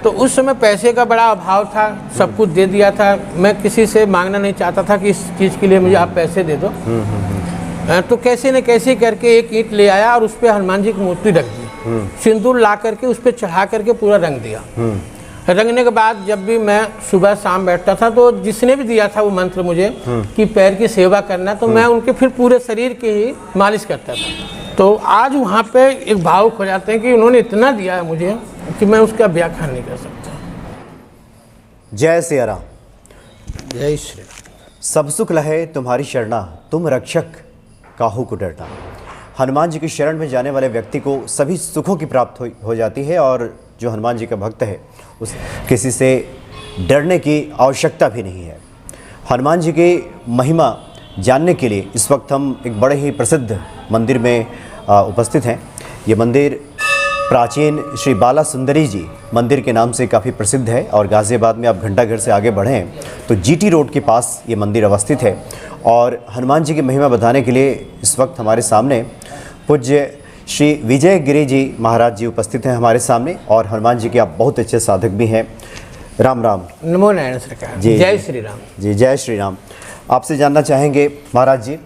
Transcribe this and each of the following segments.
तो उस समय पैसे का बड़ा अभाव था, सब कुछ दे दिया था। मैं किसी से मांगना नहीं चाहता था कि इस चीज़ के लिए मुझे आप पैसे दे दो। तो कैसे न कैसे करके एक ईंट ले आया और उस पर हनुमान जी की मूर्ति रख दी, सिंदूर ला करके उस पर चढ़ा करके पूरा रंग दिया। रंगने के बाद जब भी मैं सुबह शाम बैठता था तो जिसने भी दिया था वो मंत्र मुझे कि पैर की सेवा करना, तो मैं उनके फिर पूरे शरीर की ही मालिश करता था। तो आज वहाँ पे एक भावुक हो जाते हैं कि उन्होंने इतना दिया है मुझे कि मैं उसका व्याख्या नहीं कर सकता। जय सिया राम। जय श्री राम। सब सुख लहे तुम्हारी शरणा, तुम रक्षक काहू को डरना। हनुमान जी की शरण में जाने वाले व्यक्ति को सभी सुखों की प्राप्त हो जाती है, और जो हनुमान जी का भक्त है उस किसी से डरने की आवश्यकता भी नहीं है। हनुमान जी की महिमा जानने के लिए इस वक्त हम एक बड़े ही प्रसिद्ध मंदिर में उपस्थित हैं। ये मंदिर प्राचीन श्री बाला सुंदरी जी मंदिर के नाम से काफ़ी प्रसिद्ध है, और गाज़ियाबाद में आप घंटाघर से आगे बढ़ें तो जीटी रोड के पास ये मंदिर अवस्थित है। और हनुमान जी की महिमा बताने के लिए इस वक्त हमारे सामने पूज्य श्री विजय गिरी जी महाराज जी उपस्थित हैं हमारे सामने, और हनुमान जी के आप बहुत अच्छे साधक भी हैं। राम राम। नमो नारायण सरकार। जी, जय श्री राम। जी, जय श्री राम। आपसे जानना चाहेंगे महाराज जी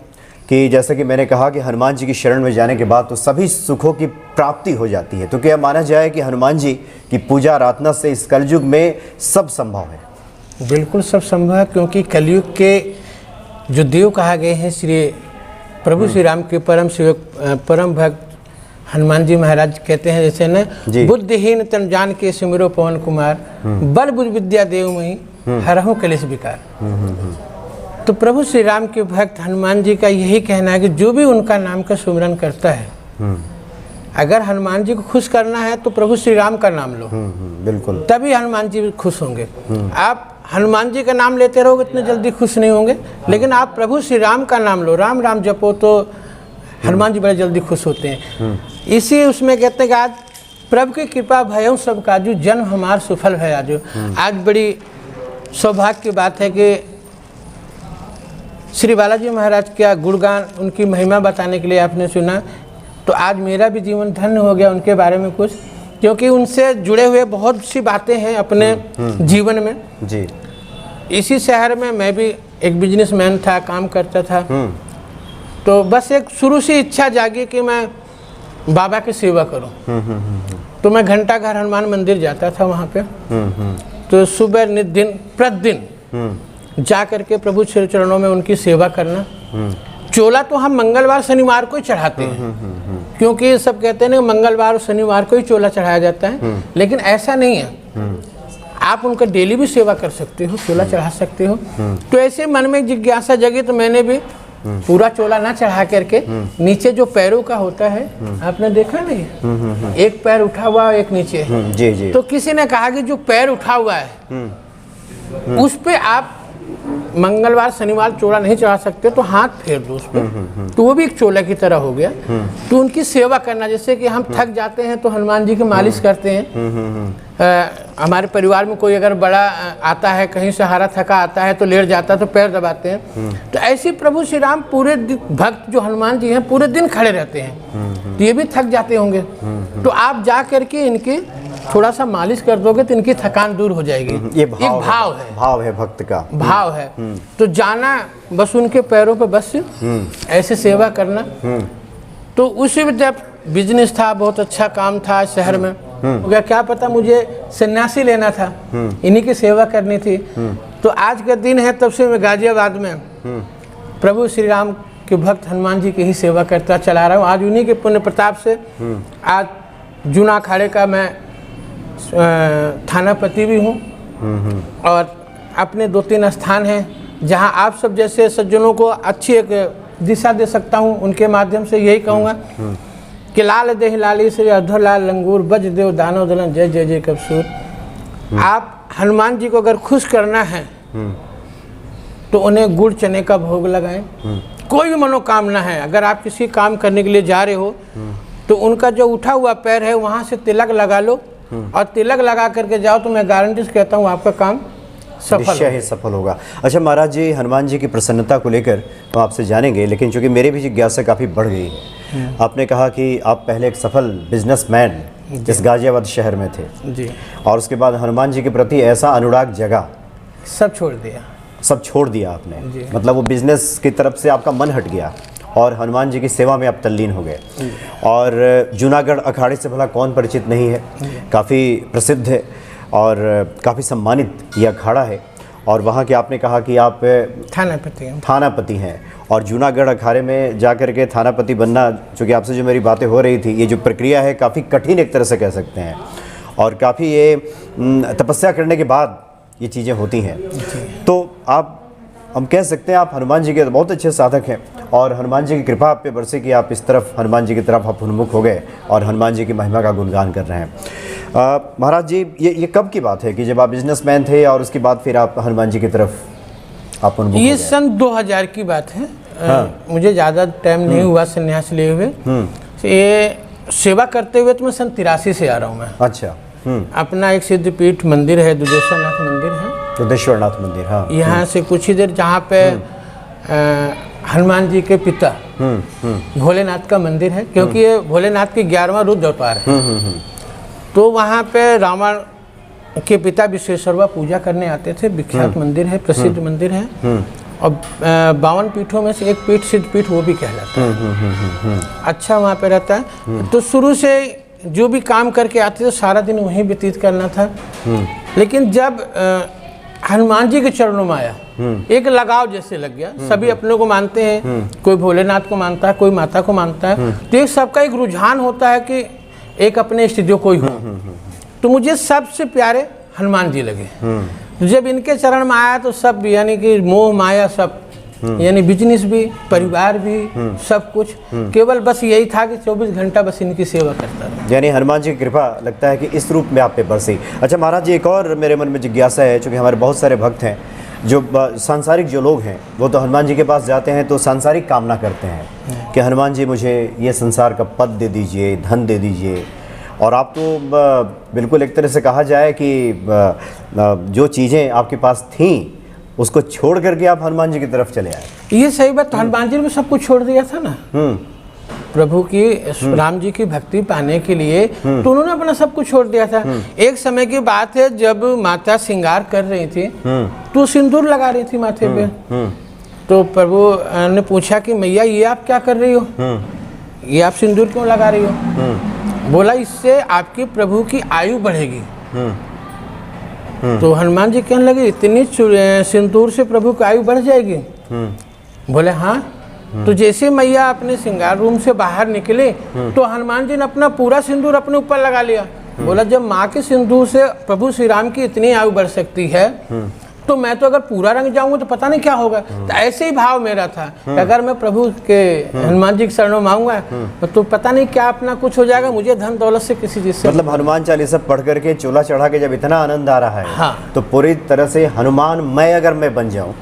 कि जैसे कि मैंने कहा कि हनुमान जी की शरण में जाने के बाद तो सभी सुखों की प्राप्ति हो जाती है, तो क्या माना जाए कि हनुमान जी की पूजा आराधना से इस कलयुग में सब संभव है? बिल्कुल सब संभव है, क्योंकि कलयुग के जो देव कहा गए हैं श्री प्रभु श्री राम के परम सेवक परम भक्त हनुमान जी महाराज कहते हैं, जैसे न बुद्धिहीन तन जान के सिमरो पवन कुमार, बल बुद्धि विद्या देव मही हरहु कलेश विकार। तो प्रभु श्री राम के भक्त हनुमान जी का यही कहना है कि जो भी उनका नाम का सुमिरन करता है, अगर हनुमान जी को खुश करना है तो प्रभु श्री राम का नाम लो, बिल्कुल, तभी हनुमान जी खुश होंगे। आप हनुमान जी का नाम लेते रहोगे इतने जल्दी खुश नहीं होंगे, लेकिन आप प्रभु श्री राम का नाम लो, राम राम जपो, तो हनुमान जी बड़े जल्दी खुश होते हैं। इसी उसमें कहते हैं कि आज प्रभु की कृपा भयउ सब काजू, जन्म हमार सफल है आजू। आज बड़ी सौभाग्य की बात है कि श्री बालाजी महाराज का गुणगान, उनकी महिमा बताने के लिए आपने सुना, तो आज मेरा भी जीवन धन्य हो गया उनके बारे में कुछ, क्योंकि उनसे जुड़े हुए बहुत सी बातें हैं अपने जीवन में। जी। इसी शहर में मैं भी एक बिजनेसमैन था, काम करता था, तो बस एक शुरू से इच्छा जागी कि मैं बाबा की सेवा करूं। तो मैं घंटाघर हनुमान मंदिर जाता था वहाँ पे, तो सुबह दिन प्रतिदिन जा करके प्रभु श्री चरणों में उनकी सेवा करना। चोला तो हम मंगलवार शनिवार को ही चढ़ाते हैं, क्योंकि सब कहते हैं ना मंगलवार और शनिवार को ही चोला चढ़ाया जाता है, लेकिन ऐसा नहीं है। आप उनका डेली भी सेवा कर सकते हो, चोला चढ़ा सकते हो। तो ऐसे मन में जिज्ञासा जगी, तो मैंने भी पूरा चोला ना चढ़ा करके नीचे जो पैरों का होता है, आपने देखा नहीं, एक पैर उठा हुआ एक नीचे, जी जी। तो किसी ने कहा कि जो पैर उठा हुआ है उस पे आप मंगलवार शनिवार चोला नहीं चढ़ा सकते, तो हाथ फेर दो उस पर, तो वो भी एक चोला की तरह हो गया। तो उनकी सेवा करना, जैसे कि हम थक जाते हैं तो हनुमान जी की मालिश करते हैं। हमारे परिवार में कोई अगर बड़ा आता है, कहीं से हारा थका आता है तो लेट जाता है तो पैर दबाते हैं, तो ऐसे प्रभु श्री राम पूरे भक्त जो हनुमान जी हैं पूरे दिन खड़े रहते हैं, तो ये भी थक जाते होंगे। तो आप जा करके इनकी थोड़ा सा मालिश कर दोगे तो इनकी थकान दूर हो जाएगी। ये भाव है भक्त का भाव है। तो जाना बस उनके पैरों पे, बस ऐसे सेवा करना। तो उसी में जब बिजनेस था, बहुत अच्छा काम था शहर में, क्या पता मुझे सन्यासी लेना था, इन्हीं की सेवा करनी थी। तो आज का दिन है, तब से मैं गाजियाबाद में प्रभु श्री राम के भक्त हनुमान जी की ही सेवा करता चला रहा हूँ। आज उन्हीं के पुण्य प्रताप से आज जूना अखाड़े का मैं थानापति भी हूँ, और अपने 2-3 स्थान हैं जहाँ आप सब जैसे सज्जनों को अच्छी एक दिशा दे सकता हूँ। उनके माध्यम से यही कहूँगा कि लाल देह लाली श्री अधर लाल लंगूर, बज देव दानव दलन, जय जय जय कबसूर। आप हनुमान जी को अगर खुश करना है तो उन्हें गुड़ चने का भोग लगाएं। कोई भी मनोकामना है, अगर आप किसी काम करने के लिए जा रहे हो तो उनका जो उठा हुआ पैर है वहाँ से तिलक लगा लो, और तिलक लगा करके जाओ, तो मैं गारंटी से कहता हूँ आपका काम सफल होगा। अच्छा महाराज जी, हनुमान जी की प्रसन्नता को लेकर हम आपसे जानेंगे, लेकिन चूंकि मेरी भी जिज्ञासा काफ़ी बढ़ गई है। आपने कहा कि आप पहले एक सफल बिजनेसमैन इस गाजियाबाद शहर में थे जी। और उसके बाद हनुमान जी के प्रति ऐसा अनुराग जगा, सब छोड़ दिया। सब छोड़ दिया आपने, जी। मतलब वो बिजनेस की तरफ से आपका मन हट गया और हनुमान जी की सेवा में आप तल्लीन हो गए। और जूनागढ़ अखाड़े से भला कौन परिचित नहीं है, काफ़ी प्रसिद्ध है और काफ़ी सम्मानित ये अखाड़ा है। और वहाँ के आपने कहा कि आप थानापति हैं और जूनागढ़ अखाड़े में जाकर के थानापति बनना, चूँकि आपसे जो मेरी बातें हो रही थी, ये जो प्रक्रिया है काफ़ी कठिन एक तरह से कह सकते हैं और काफ़ी ये तपस्या करने के बाद ये चीज़ें होती हैं। तो हम कह सकते हैं आप हनुमान जी के बहुत अच्छे साधक हैं और हनुमान जी की कृपा आप पे बरसे कि आप इस तरफ हनुमान जी की तरफ आप उन्मुख हो गए और हनुमान जी की महिमा का गुणगान कर रहे हैं। महाराज जी, ये कब की बात है कि जब आप बिजनेसमैन थे और उसके बाद फिर आप हनुमान जी की तरफ आप उन्मुख हो गए? ये सन 2000 की बात है। मुझे ज़्यादा टाइम नहीं हुआ संन्यास लिए हुए। ये सेवा करते हुए तो मैं सन 83 से आ रहा हूँ मैं। अच्छा। अपना एक सिद्धपीठ मंदिर है, दुधेश्वरनाथ मंदिर है, दुधेश्वरनाथ मंदिर, हाँ। यहाँ से कुछ ही देर जहाँ पे हनुमान जी के पिता भोलेनाथ का मंदिर है, क्योंकि ये भोलेनाथ की 11वां रुद्र अवतार है। तो वहाँ पे रावण के पिता विश्वेश्वरवा पूजा करने आते थे। विख्यात मंदिर है, प्रसिद्ध मंदिर है और 52 पीठों में से एक पीठ सिद्धपीठ वो भी कहलाता है। अच्छा वहाँ पे रहता है। तो शुरू से जो भी काम करके आते थे सारा दिन वहीं व्यतीत करना था। लेकिन जब हनुमान जी के चरणों में आया, एक लगाव जैसे लग गया। सभी अपने को मानते हैं, कोई भोलेनाथ को मानता है, कोई माता को मानता है। तो एक सबका एक रुझान होता है कि एक अपने इष्ट देव कोई हो। तो मुझे सबसे प्यारे हनुमान जी लगे। तो जब इनके चरण में आया तो सब, यानी कि मोह माया सब, यानी बिजनेस भी, परिवार भी, सब कुछ, केवल बस यही था कि 24 घंटा बस इनकी सेवा करता रहा। यानी हनुमान जी की कृपा लगता है कि इस रूप में आप पे बरसी। अच्छा महाराज जी, एक और मेरे मन में जिज्ञासा है, चूँकि हमारे बहुत सारे भक्त हैं जो सांसारिक जो लोग हैं वो तो हनुमान जी के पास जाते हैं तो सांसारिक कामना करते हैं कि हनुमान जी मुझे ये संसार का पद दे दीजिए, धन दे दीजिए। और आप तो बिल्कुल एक तरह से कहा जाए कि जो चीज़ें आपके पास थीं उसको छोड़ करके आप हनुमान जी की तरफ चले आए। ये सही बात। तो हनुमान जी ने सब कुछ छोड़ दिया था ना प्रभु की, राम जी की भक्ति पाने के लिए। तो उन्होंने अपना सब कुछ छोड़ दिया था। एक समय की बात है जब माता श्रृंगार कर रही थी तो सिंदूर लगा रही थी माथे पे। तो प्रभु ने पूछा कि मैया ये आप क्या कर रही हो, ये आप सिंदूर क्यों लगा रही हो? बोला इससे आपकी प्रभु की आयु बढ़ेगी। तो हनुमान जी कहने लगे इतनी सिंदूर से प्रभु की आयु बढ़ जाएगी? बोले हाँ। तो जैसे मैया अपने श्रृंगार रूम से बाहर निकले तो हनुमान जी ने अपना पूरा सिंदूर अपने ऊपर लगा लिया। बोला जब माँ के सिंदूर से प्रभु श्री राम की इतनी आयु बढ़ सकती है तो मैं तो अगर पूरा रंग जाऊंगा तो पता नहीं क्या होगा। तो ऐसे ही भाव मेरा था, अगर मैं प्रभु के हनुमान जी के शरणों में आऊंगा तो पता नहीं क्या अपना कुछ हो जाएगा, मुझे धन दौलत से किसी चीज से। मतलब हनुमान चालीसा पढ़ करके चोला चढ़ा के जब इतना आनंद आ रहा है, हाँ। तो पूरी तरह से हनुमान मैं अगर मैं बन जाऊं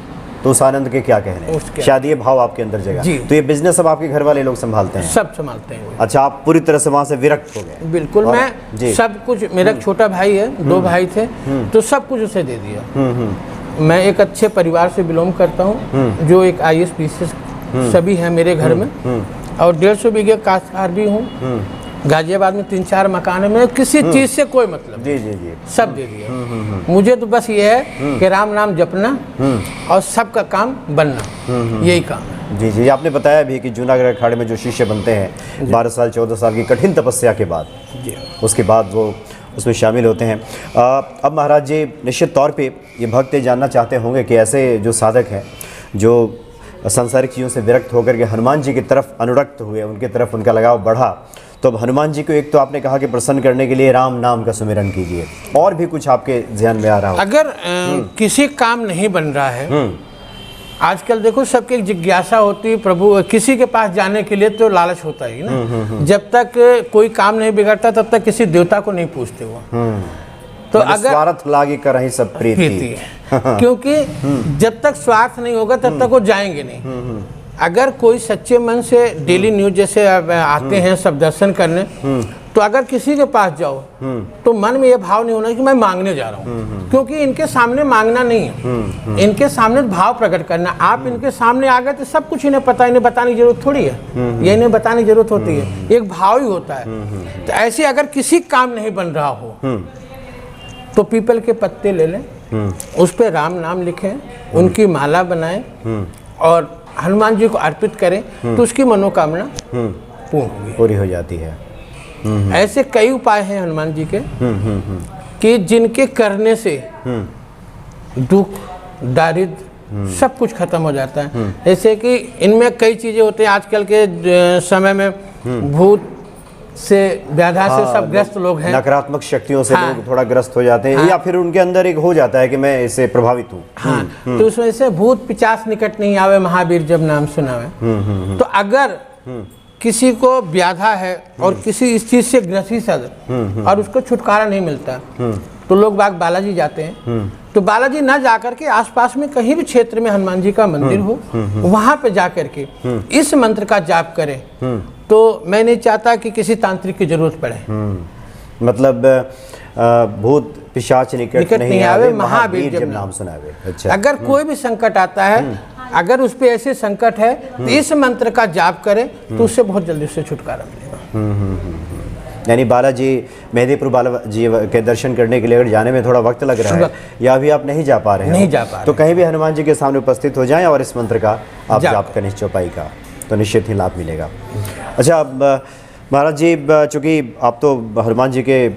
तो उस आनंद के क्या कहने, शायद ये भाव आपके अंदर जगह। तो ये बिजनेस अब आपके घर वाले लोग संभालते हैं? सब संभालते हैं। अच्छा, आप पूरी तरह से वहाँ से विरक्त हो गए? बिल्कुल। मैं सब कुछ, मेरा छोटा भाई है, 2 भाई थे, तो सब कुछ उसे दे दिया। मैं एक अच्छे परिवार से बिलोंग करता हूँ जो एक IAS PCS सभी हैं मेरे घर में और 150 बीघे काश्तकार भी हूँ। गाजियाबाद में 3-4 मकान है। मैं किसी चीज से कोई मतलब जी जी जी सब दे दिया। मुझे तो बस ये है कि राम नाम जपना और सबका काम बनना, यही काम है। जी जी। आपने बताया भी कि जूनागढ़ अखाड़े में जो शिष्य बनते हैं 12 साल 14 साल की कठिन तपस्या के बाद, उसके बाद वो उसमें शामिल होते हैं। अब महाराज जी, निश्चित तौर पे ये भक्त जानना चाहते होंगे कि ऐसे जो साधक हैं जो सांसारिक चीज़ों से विरक्त होकर के हनुमान जी की तरफ अनुरक्त हुए, उनकी तरफ उनका लगाव बढ़ा, तो अब हनुमान जी को एक तो आपने कहा कि प्रसन्न करने के लिए राम नाम का सुमिरन कीजिए, और भी कुछ आपके ध्यान में आ रहा हो? अगर किसी काम नहीं बन रहा है, आजकल देखो सबकी एक जिज्ञासा होती है प्रभु किसी के पास जाने के लिए, तो लालच होता ही ना। जब तक कोई काम नहीं बिगड़ता तब तक किसी देवता को नहीं पूछते वो। तो अगर स्वार्थ लागी करहि सब प्रीति क्योंकि जब तक स्वार्थ नहीं होगा तब तक वो जाएंगे नहीं। अगर कोई सच्चे मन से डेली न्यूज जैसे आते हैं सब दर्शन करने, तो अगर किसी के पास जाओ तो मन में ये भाव नहीं होना कि मैं मांगने जा रहा हूँ, क्योंकि इनके सामने मांगना नहीं है, इनके सामने भाव प्रकट करना। आप इनके सामने आ गए तो सब कुछ इन्हें पता, इन्हें बताने की जरूरत थोड़ी है, ये इन्हें बताने की जरूरत होती है, एक भाव ही होता है। तो ऐसे अगर किसी काम नहीं बन रहा हो तो पीपल के पत्ते ले लें, उस पर राम नाम लिखें, उनकी माला बनाएं और हनुमान जी को अर्पित करें, तो उसकी मनोकामना पूरी हो जाती है। ऐसे कई उपाय हैं हनुमान जी के कि जिनके करने से दुख, दारिद्र सब कुछ खत्म हो जाता है। जैसे कि इनमें कई चीजें होती हैं, आजकल के समय में भूत से, व्याधा से सब ग्रस्त लोग हैं, नकारात्मक शक्तियों से लोग थोड़ा ग्रस्त हो जाते हैं, या फिर उनके अंदर एक हो जाता है कि मैं इससे प्रभावित हूँ। तो उसमें से भूत पिचास निकट नहीं आवे, महावीर जब नाम सुनावे। तो अगर किसी को व्याधा है और किसी इस चीज से ग्रसित है और उसको छुटकारा नहीं मिलता, तो लोग बाग बालाजी जाते हैं। तो बालाजी ना जाकर के आसपास में कहीं भी क्षेत्र में हनुमान जी का मंदिर हो, वहां पे जाकर के इस मंत्र का जाप करें। तो मैं नहीं चाहता कि किसी तांत्रिक की जरूरत पड़े। मतलब भूत पिशाच निकट नहीं आवे, महावीर जब नाम सुनावे। अच्छा, अगर कोई भी संकट आता है, अगर उस पे ऐसे संकट है तो इस मंत्र का जाप करें तो उससे बहुत जल्दी उससे छुटकारा मिलेगा। यानी बालाजी, मेहंदीपुर बालाजी के दर्शन करने के लिए अगर जाने में थोड़ा वक्त लग रहा है या अभी आप नहीं जा पा रहे हैं, तो कहीं भी हनुमान जी के सामने उपस्थित हो जाएं और इस मंत्र का आप जाप करें, चौपाई का, तो निश्चित ही लाभ मिलेगा। अच्छा महाराज जी, चूँकि आप तो हनुमान जी के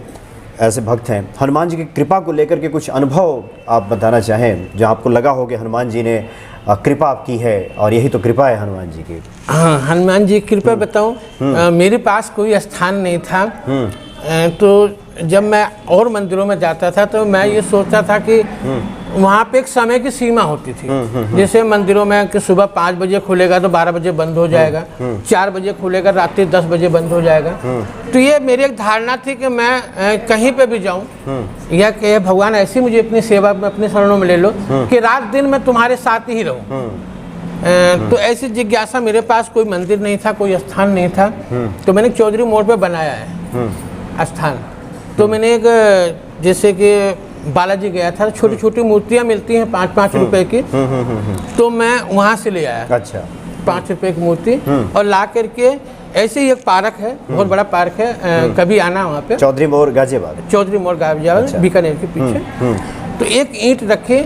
ऐसे भक्त हैं, हनुमान जी की कृपा को लेकर के कुछ अनुभव आप बताना चाहें जो आपको लगा हो कि हनुमान जी ने कृपा आपकी है और यही तो कृपा है हनुमान जी की। हाँ, हनुमान जी की कृपा बताऊं, मेरे पास कोई स्थान नहीं था, तो जब मैं और मंदिरों में जाता था तो मैं ये सोचता था कि वहाँ पे एक समय की सीमा होती थी। जैसे मंदिरों में कि सुबह 5 बजे खुलेगा तो 12 बजे बंद हो जाएगा, 4 बजे खुलेगा रात्रि 10 बजे बंद हो जाएगा। तो ये मेरी एक धारणा थी कि मैं कहीं पे भी जाऊं या कि भगवान ऐसी मुझे अपनी सेवा में, अपने शरणों में ले लो कि रात दिन मैं तुम्हारे साथ ही रहूं। तो ऐसी जिज्ञासा, मेरे पास कोई मंदिर नहीं था, कोई स्थान नहीं था, तो मैंने चौधरी मोड़ पे बनाया है स्थान। तो मैंने एक, जैसे कि बालाजी गया था, छोटी छोटी मूर्तियां मिलती हैं 5-5 रुपए की, तो मैं वहां से ले आया। अच्छा, 5 रुपए की मूर्ति और ला करके, ऐसे ही एक पार्क है, बहुत बड़ा पार्क है, कभी आना वहाँ पे, चौधरी मोड़ गाजियाबाद, चौधरी मोड़ गाजियाबाद, अच्छा, बीकानेर के पीछे। तो एक ईंट रखे,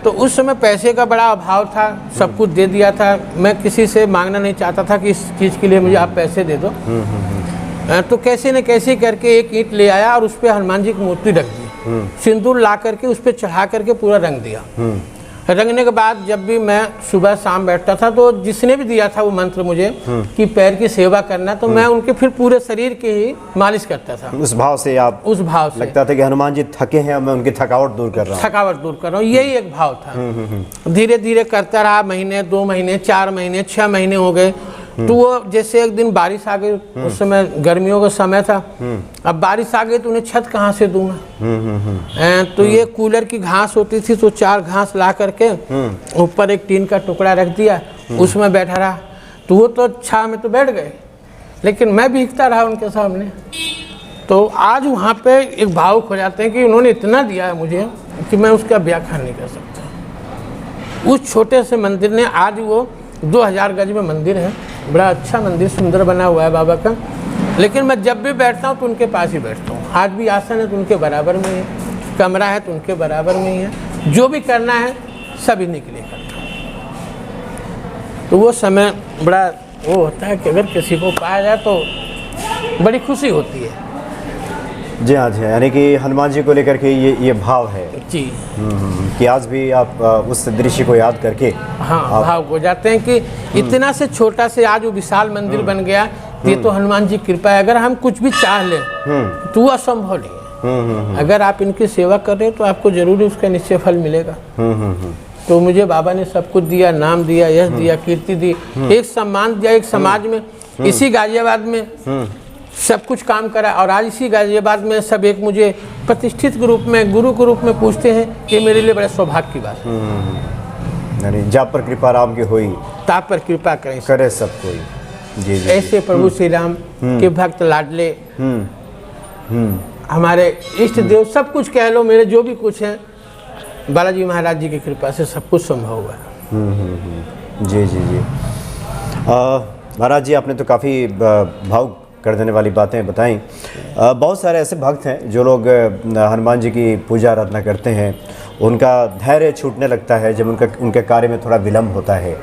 तो उस समय पैसे का बड़ा अभाव था, सब कुछ दे दिया था, मैं किसी से मांगना नहीं चाहता था कि इस चीज़ के लिए मुझे आप पैसे दे दो। तो कैसे न कैसे करके एक ईंट ले आया और उस पर हनुमान जी की मूर्ति रख दी, सिंदूर ला करके उस पर चढ़ा करके पूरा रंग दिया। रंगने के बाद जब भी मैं सुबह शाम बैठता था तो जिसने भी दिया था वो मंत्र मुझे कि पैर की सेवा करना, तो मैं उनके फिर पूरे शरीर की ही मालिश करता था। उस भाव से आप, उस भाव से लगता था कि हनुमान जी थके हैं, मैं उनकी थकावट दूर कर रहा हूँ, यही एक भाव था। धीरे धीरे करता रहा, महीने, 2 महीने, 4 महीने, 6 महीने हो गए। तो वो जैसे एक दिन बारिश आ गई, उस समय गर्मियों का समय था, अब बारिश आ गई तो उन्हें छत कहाँ से दूंगा। तो ये कूलर की घास होती थी, तो 4 घास ला करके ऊपर एक टीन का टुकड़ा रख दिया, उसमें बैठा रहा। तो वो तो छाव में तो बैठ गए, लेकिन मैं भीगता रहा उनके सामने। तो आज वहाँ पे एक भावुक हो जाते हैं कि उन्होंने इतना दिया है मुझे कि मैं उसका व्याख्या नहीं कर सकता। उस छोटे से मंदिर ने, आज वो 2000 गज में मंदिर है, बड़ा अच्छा मंदिर, सुंदर बना हुआ है बाबा का, लेकिन मैं जब भी बैठता हूँ तो उनके पास ही बैठता हूँ। आज भी आसन है तो उनके बराबर में है, कमरा है तो उनके बराबर में ही है, जो भी करना है सब इन्हीं के लिए करता हूँ। तो वो समय बड़ा वो होता है कि अगर किसी को पाया जाए तो बड़ी खुशी होती है। जी हाँ जी, यानी कि हनुमान जी को लेकर के ये भाव है जी, कि आज भी आप उस दृश्य को याद करके भाव हो जाते हैं कि इतना से छोटा से आज वो विशाल मंदिर बन गया। ये तो हनुमान जी कृपा है। अगर हम कुछ भी चाह लें तो वो असंभव नहीं है। अगर आप इनकी सेवा कर रहे हैं तो आपको जरूर उसका निश्चय फल मिलेगा। तो मुझे बाबा ने सब कुछ दिया, नाम दिया, यश दिया, कीर्ति दी, एक सम्मान दिया, एक समाज में, इसी गाजियाबाद में सब कुछ काम करा। और आज इसी गाजियाबाद में सब एक मुझे प्रतिष्ठित के रूप में, गुरु के रूप में पूछते हैं। ये मेरे लिए बड़े सौभाग्य की बात है। यानी जा पर कृपा राम की हुई, ता पर कृपा करे सब कोई। जी जी। ऐसे प्रभु श्री राम के भक्त लाडले, हमारे इष्ट देव, सब कुछ कह लो, मेरे जो भी कुछ है बालाजी महाराज जी की कृपा से सब कुछ संभव हुआ है। जी जी जी। महाराज जी, आपने तो काफ़ी भावुक कर देने वाली बातें बताई। बहुत सारे ऐसे भक्त हैं जो लोग हनुमान जी की पूजा आराधना करते हैं, उनका धैर्य छूटने लगता है जब उनके कार्य में थोड़ा विलम्ब होता है,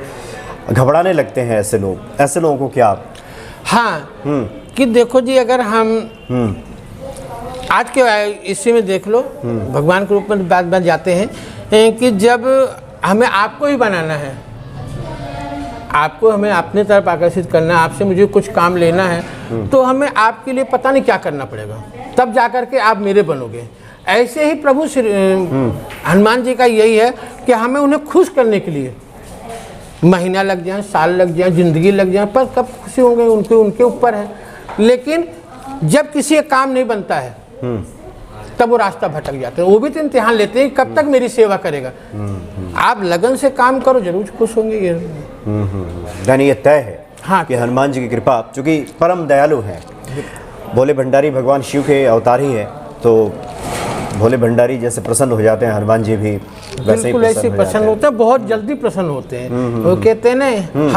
घबराने लगते हैं ऐसे लोग। ऐसे लोगों को क्या आप? हाँ, कि देखो जी, अगर हम आज के इसी में देख लो, भगवान के रूप में बात जाते हैं कि जब हमें आपको ही बनाना है, आपको हमें अपने तरफ आकर्षित करना है, आपसे मुझे कुछ काम लेना है, तो हमें आपके लिए पता नहीं क्या करना पड़ेगा, तब जाकर के आप मेरे बनोगे। ऐसे ही प्रभु श्री हनुमान जी का यही है कि हमें उन्हें खुश करने के लिए महीना लग जाए, साल लग जाए, ज़िंदगी लग जाए, पर कब खुशी होंगे उनके ऊपर है। लेकिन जब किसी का काम नहीं बनता है तब वो रास्ता भटक जाते हैं। वो भी तो इम्तिहान लेते हैं, कब तक मेरी सेवा करेगा। आप लगन से काम करो, जरूर खुश होंगे। ये यानी ये तय है हाँ, कि हनुमान जी की कृपा, चूँकि परम दयालु हैं, भोले भंडारी भगवान शिव के अवतार ही हैं, तो भोले भंडारी जैसे प्रसन्न हो जाते हैं, हनुमान जी भी वैसे ही प्रसन्न होते हैं। बहुत जल्दी प्रसन्न होते हैं। वो कहते हैं ना,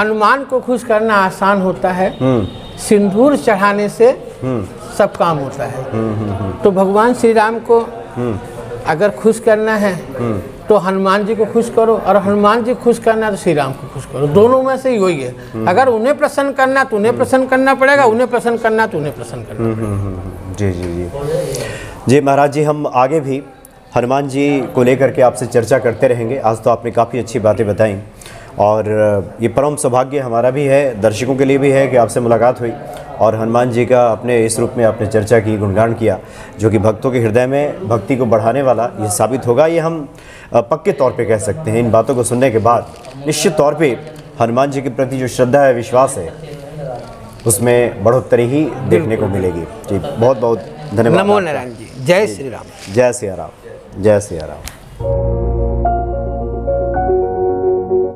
हनुमान को खुश करना आसान होता है, सिंदूर चढ़ाने से सब काम होता है। तो भगवान श्री राम को अगर खुश करना है तो हनुमान जी को खुश करो, और हनुमान जी खुश करना है तो श्री राम को खुश करो। दोनों में से ही वही है। अगर उन्हें प्रसन्न करना तो उन्हें प्रसन्न करना पड़ेगा, उन्हें प्रसन्न करना तो उन्हें प्रसन्न करना पड़ेगा। जी जी जी जी। महाराज जी, हम आगे भी हनुमान जी को लेकर के आपसे चर्चा करते रहेंगे। आज तो आपने काफ़ी अच्छी बातें बताई, और ये परम सौभाग्य हमारा भी है, दर्शकों के लिए भी है कि आपसे मुलाकात हुई और हनुमान जी का अपने इस रूप में आपने चर्चा की, गुणगान किया, जो कि भक्तों के हृदय में भक्ति को बढ़ाने वाला ये साबित होगा। ये हम पक्के तौर पे कह सकते हैं। इन बातों को सुनने के बाद निश्चित तौर पे हनुमान जी के प्रति जो श्रद्धा है, विश्वास है, उसमें बढ़ोतरी ही देखने को मिलेगी। जी, बहुत बहुत धन्यवाद। नमो नारायण जी। जय श्री राम। जय सिया राम। जय सिया राम।